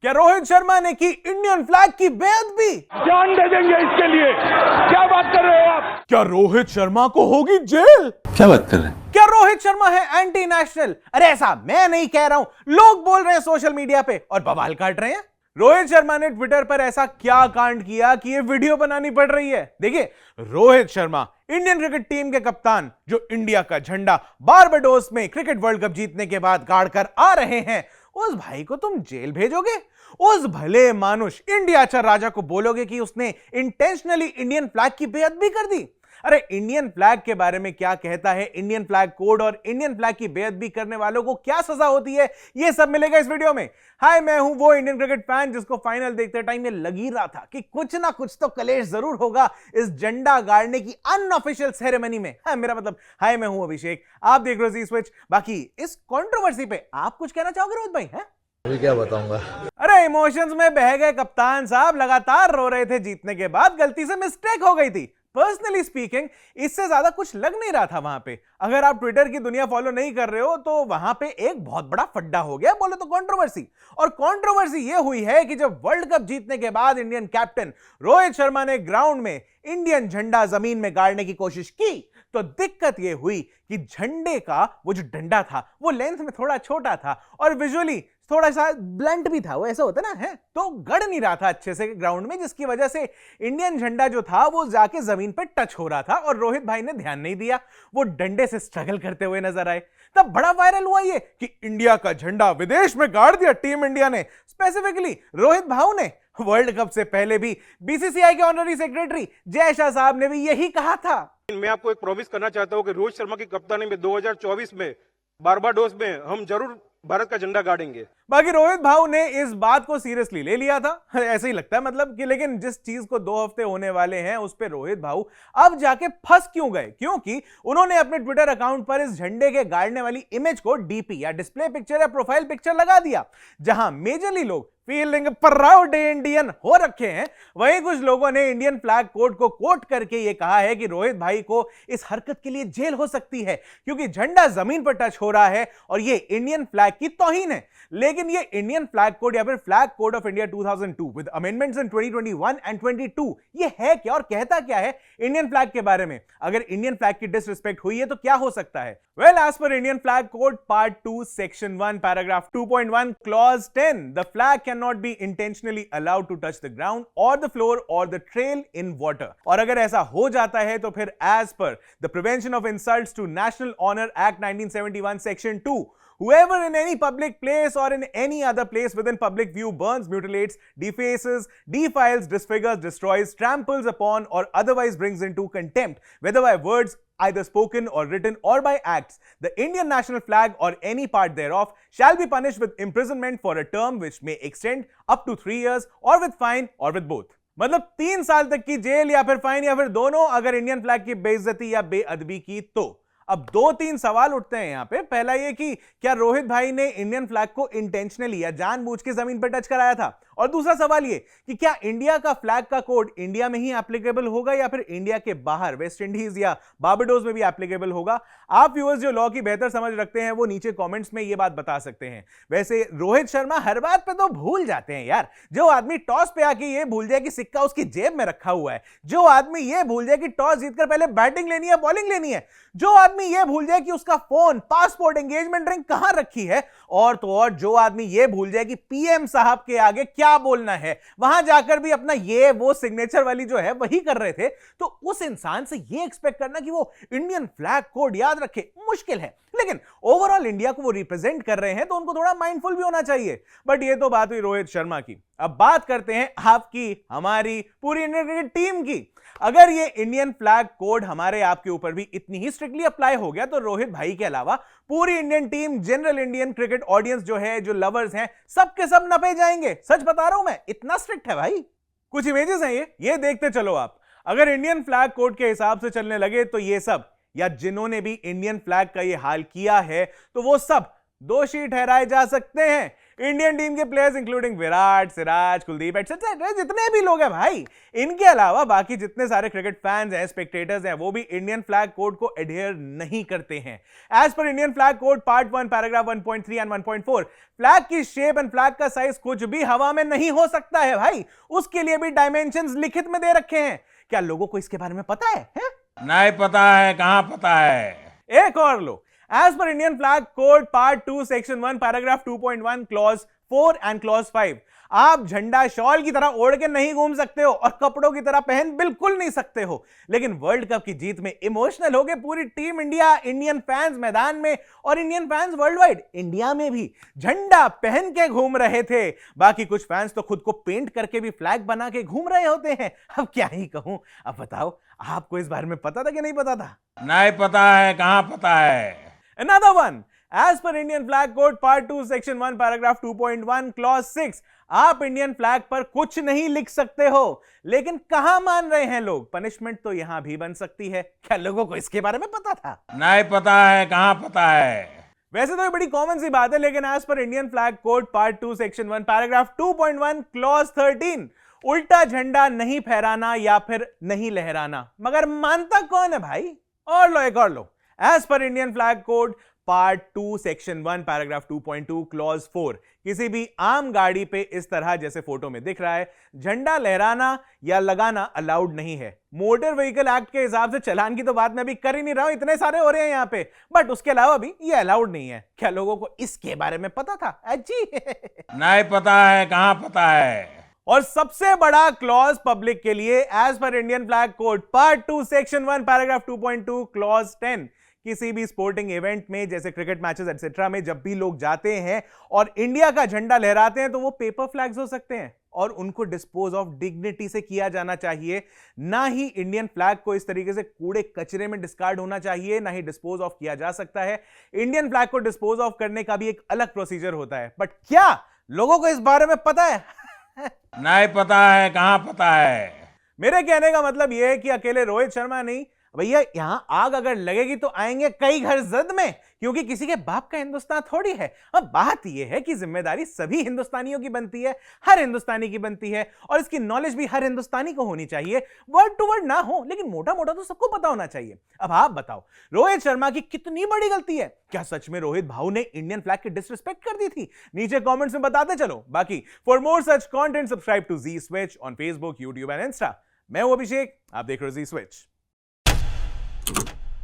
क्या रोहित शर्मा ने की इंडियन फ्लैग की बेअदबी? जान दे देंगे इसके लिए। क्या बात कर रहे हो आप? क्या रोहित शर्मा को होगी जेल? क्या बात कर रहे हैं? क्या रोहित शर्मा है एंटी नेशनल? अरे ऐसा मैं नहीं कह रहा हूं, लोग बोल रहे हैं सोशल मीडिया पे और बवाल काट रहे हैं। रोहित शर्मा ने ट्विटर पर ऐसा क्या कांड किया कि ये वीडियो बनानी पड़ रही है? देखिए, Rohit Sharma Indian cricket team के कप्तान, जो इंडिया का झंडा बारबाडोस में क्रिकेट वर्ल्ड कप जीतने के बाद गाड़ कर आ रहे हैं, उस भाई को तुम जेल भेजोगे? उस भले मानुष इंडिया चार राजा को बोलोगे कि उसने इंटेंशनली इंडियन फ्लैग की बेअदबी कर दी? अरे इंडियन फ्लैग के बारे में क्या कहता है इंडियन फ्लैग कोड और इंडियन फ्लैग की बेअदबी करने वालों को क्या सजा होती है, यह सब मिलेगा इस वीडियो में। हाय, मैं हूं वो इंडियन क्रिकेट फैन जिसको फाइनल देखते टाइम ये लग ही रहा था कि कुछ ना कुछ तो कलेश जरूर होगा इस झंडा गाड़ने की अनऑफिशियल सेरेमनी में। मेरा मतलब, हाय मैं हूं अभिषेक, आप देख रहे हो जी स्विच। बाकी इस कंट्रोवर्सी पे आप कुछ कहना चाहोगे रोहित भाई? हैं अभी क्या बताऊंगा? अरे इमोशंस में बह गए कप्तान साहब, लगातार रो रहे थे जीतने के बाद, गलती से मिस्टेक हो गई थी। पर्सनली स्पीकिंग, इससे ज्यादा कुछ लग नहीं रहा था वहां पे। अगर आप ट्विटर की दुनिया फॉलो नहीं कर रहे हो तो वहां पे एक बहुत बड़ा फड्डा हो गया, बोले तो कंट्रोवर्सी। और कंट्रोवर्सी ये हुई है कि जब वर्ल्ड कप जीतने के बाद इंडियन कैप्टन रोहित शर्मा ने ग्राउंड में इंडियन झंडा जमीन में गाड़ने की कोशिश की, तो दिक्कत यह हुई कि झंडे का वो जो डंडा था वो लेंथ में थोड़ा छोटा था और विजुअली थोड़ा सा ब्लंट भी था, वो ऐसा होता ना है, तो गड़ नहीं रहा था अच्छे से ग्राउंड में, जिसकी वजह से इंडियन झंडा जो था वो जाके जमीन पर टच हो रहा था और रोहित भाई ने ध्यान नहीं दिया, वो डंडे से स्ट्रगल करते हुए नजर आए। तब बड़ा वायरल हुआ ये कि इंडिया का झंडा विदेश में गाड़ दिया टीम इंडिया ने, स्पेसिफिकली रोहित भाऊ ने। वर्ल्ड कप से पहले भी बीसीसीआई के ऑनरी सेक्रेटरी जय शाह साहब ने भी यही कहा था। मैं आपको एक प्रॉमिस करना चाहता हूं कि रोहित शर्मा की कप्तानी में 2024 में बारबाडोस में हम जरूर भारत का झंडा गाड़ेंगे। बाकी रोहित भाऊ ने इस बात को सीरियसली ले लिया था, ऐसे ही लगता है मतलब कि। लेकिन जिस चीज को 2 हफ्ते होने वाले हैं उस पे रोहित भाऊ अब जाके फंस क्यों गए? क्योंकि उन्होंने अपने ट्विटर अकाउंट पर इस झंडे के गाड़ने वाली इमेज को डीपी या डिस्प्ले पिक्चर या प्रोफाइल पिक्चर लगा दिया, जहां मेजरली लोग फीलिंग प्राउड इंडियन हो रखे हैं। वहीं कुछ लोगों ने इंडियन फ्लैग कोड को कोट करके यह कहा है कि रोहित भाई को इस हरकत के लिए जेल हो सकती है क्योंकि झंडा जमीन पर टच हो रहा है और यह इंडियन फ्लैग की तौहीन है। लेकिन यह इंडियन फ्लैग कोड या फिर flag code of India 2002 with amendments in 2021 and 22 यह है क्या और कहता क्या है इंडियन फ्लैग के बारे में? अगर इंडियन फ्लैग की डिसरिस्पेक्ट हुई है तो क्या हो सकता है? Well, as per Indian flag code part 2 section 1 paragraph 2.1 clause 10, the flag cannot be intentionally allowed to touch the ground or the floor or the trail in water। और अगर ऐसा हो जाता है तो फिर as per the Prevention of Insults to National Honor Act 1971 section 2, whoever in any public place or in any other place within public view burns, mutilates, defaces, defiles, disfigures, destroys, tramples upon or otherwise brings into contempt, whether by words either spoken or written or by acts, the Indian national flag or any part thereof shall be punished with imprisonment for a term which may extend up to 3 years or with fine or with both। मतलब 3 साल तक की jail या फिर fine या फिर दोनों अगर इंडियन फ्लैग की बेइज्जती या बेअदबी की तो। अब 2-3 सवाल उठते हैं यहां पे। पहला ये कि क्या रोहित भाई ने इंडियन फ्लैग को इंटेंशनली या जानबूझ के जमीन पर टच कराया था? और दूसरा सवाल ये कि क्या इंडिया का फ्लैग का कोड इंडिया में ही एप्लीकेबल होगा या फिर इंडिया के बाहर वेस्ट इंडीज या बारबाडोस में भी एप्लीकेबल होगा? आप व्यूअर्स जो लॉ की बेहतर समझ रखते हैं वो नीचे कमेंट्स में ये बात बता सकते हैं। वैसे रोहित शर्मा हर बात पे तो भूल जाते हैं यार। जो आदमी टॉस पे आके ये भूल जाए कि सिक्का उसकी जेब में रखा हुआ है, जो आदमी ये भूल जाए कि टॉस जीतकर पहले बैटिंग लेनी है बॉलिंग लेनी है, जो आदमी ये भूल जाए कि उसका फोन, पासपोर्ट, एंगेजमेंट रिंग कहां रखी है, और तो और जो आदमी ये भूल जाए कि पीएम साहब के आगे क्या बोलना है, वहां जाकर भी अपना ये वो सिग्नेचर वाली जो है वही कर रहे थे, तो उस इंसान से ये एक्सपेक्ट करना कि वो इंडियन फ्लैग कोड याद रखे मुश्किल है। लेकिन ओवरऑल इंडिया को वो रिप्रेजेंट कर रहे हैं तो उनको थोड़ा माइंडफुल भी होना चाहिए। बट ये तो बात हुई रोहित शर्मा की। अब बात करते हैं आपकी, हमारी, पूरी इंडियन क्रिकेट टीम की। अगर ये इंडियन फ्लैग कोड हमारे आपके ऊपर भी इतनी ही स्ट्रिक्टली अप्लाई हो गया तो रोहित भाई के अलावा पूरी Indian team, general Indian cricket audience जो है, जो लवर्स हैं, सबके सब नपे जाएंगे। सच बता रहा हूं मैं, इतना स्ट्रिक्ट है भाई। कुछ इमेजेस हैं ये देखते चलो आप। अगर इंडियन फ्लैग कोड के हिसाब से चलने लगे तो ये सब, या जिन्होंने भी इंडियन फ्लैग का ये हाल किया है, तो वो सब दोषी ठहराए जा सकते हैं। इंडियन टीम के players including Virat, Siraj, Kuldeep etcetera, जितने भी लोग हैं भाई, इनके अलावा बाकी जितने सारे क्रिकेट फैंस हैं, स्पेक्टेटर्स हैं, वो भी इंडियन फ्लैग कोड को एडहेयर नहीं करते हैं। As per Indian flag code part 1 paragraph 1.3 and 1.4, flag की शेप एंड फ्लैग का साइज कुछ भी हवा में नहीं हो सकता है भाई, उसके लिए भी डायमेंशंस लिखित में दे रखे हैं। क्या लोगों को इसके बारे में पता है? नहीं पता है, कहां पता है। एक और लो, as per Indian flag code part 2 section 1 paragraph 2.1 clause 4 and clause 5, आप झंडा शॉल की तरह ओढ़ के नहीं घूम सकते हो और कपड़ों की तरह पहन बिल्कुल नहीं सकते हो। लेकिन वर्ल्ड कप की जीत में इमोशनल हो गए पूरी टीम इंडिया, इंडियन फैंस मैदान में और Indian fans world wide, India में भी झंडा पहन के घूम रहे थे। बाकी कुछ फैंस तो खुद को पेंट करके भी फ्लैग बना के घूम रहे होते हैं। अब क्या ही कहूं, अब बताओ आपको इस बारे में पता था कि नहीं पता था? नहीं पता है, कहां पता है। Another one, as per Indian Flag Code Part 2 Section 1 Paragraph 2.1 Clause 6, आप इंडियन फ्लैग पर कुछ नहीं लिख सकते हो। लेकिन कहां मान रहे हैं लोग, पनिशमेंट तो यहां भी बन सकती है। क्या लोगों को इसके बारे में पता था? नहीं पता है, कहां पता है। वैसे तो ये बड़ी कॉमन सी बात है, लेकिन as per Indian flag code part 2 section 1 paragraph 2.1 clause 13, उल्टा झंडा नहीं फहराना या फिर नहीं लहराना। मगर मानता कौन है भाई? और लो एक और लो, as per Indian flag code part 2 section 1 paragraph 2.2 clause 4, किसी भी आम गाड़ी पे इस तरह जैसे फोटो में दिख रहा है झंडा लहराना या लगाना अलाउड नहीं है। मोटर व्हीकल एक्ट के हिसाब से चलान की तो बात मैं अभी कर ही नहीं रहा हूं, इतने सारे हो रहे हैं यहां पे, बट उसके अलावा भी ये अलाउड नहीं है। क्या लोगों को इसके बारे में पता था? जी नहीं पता है, कहां पता है। और सबसे बड़ा क्लॉज पब्लिक के लिए, as per Indian flag code part 2 section 1 paragraph 2.2 clause 10, किसी भी स्पोर्टिंग इवेंट में जैसे क्रिकेट मैचेस एटसेट्रा में जब भी लोग जाते हैं और इंडिया का झंडा लहराते हैं तो वो पेपर फ्लैग्स हो सकते हैं और उनको डिस्पोज ऑफ डिग्निटी से किया जाना चाहिए। ना ही इंडियन फ्लैग को इस तरीके से कूड़े कचरे में डिस्कार्ड होना चाहिए, ना ही डिस्पोज ऑफ किया जा सकता है। इंडियन फ्लैग को डिस्पोज ऑफ करने का भी एक अलग प्रोसीजर होता है। बट क्या लोगों को इस बारे में पता है? नहीं पता है, कहां पता है। मेरे कहने का मतलब यह है कि अकेले रोहित शर्मा नहीं भैया, यहां आग अगर लगेगी तो आएंगे कई घर जद में, क्योंकि किसी के बाप का हिंदुस्तान थोड़ी है। अब बात यह है कि जिम्मेदारी सभी हिंदुस्तानियों की बनती है, हर हिंदुस्तानी की बनती है, और इसकी नॉलेज भी हर हिंदुस्तानी को होनी चाहिए। वर्ड टू वर्ड ना हो, लेकिन मोटा मोटा तो सबको पता होना चाहिए। अब आप बताओ, रोहित शर्मा की कितनी बड़ी गलती है? क्या सच में रोहित भाऊ ने इंडियन फ्लैग की डिसरिस्पेक्ट कर दी थी? नीचे कॉमेंट्स में बताते चलो। बाकी for more such content subscribe to Zee switch on Facebook, YouTube and Insta. मैं हूं अभिषेक, आप देख रहे हो जी स्विच।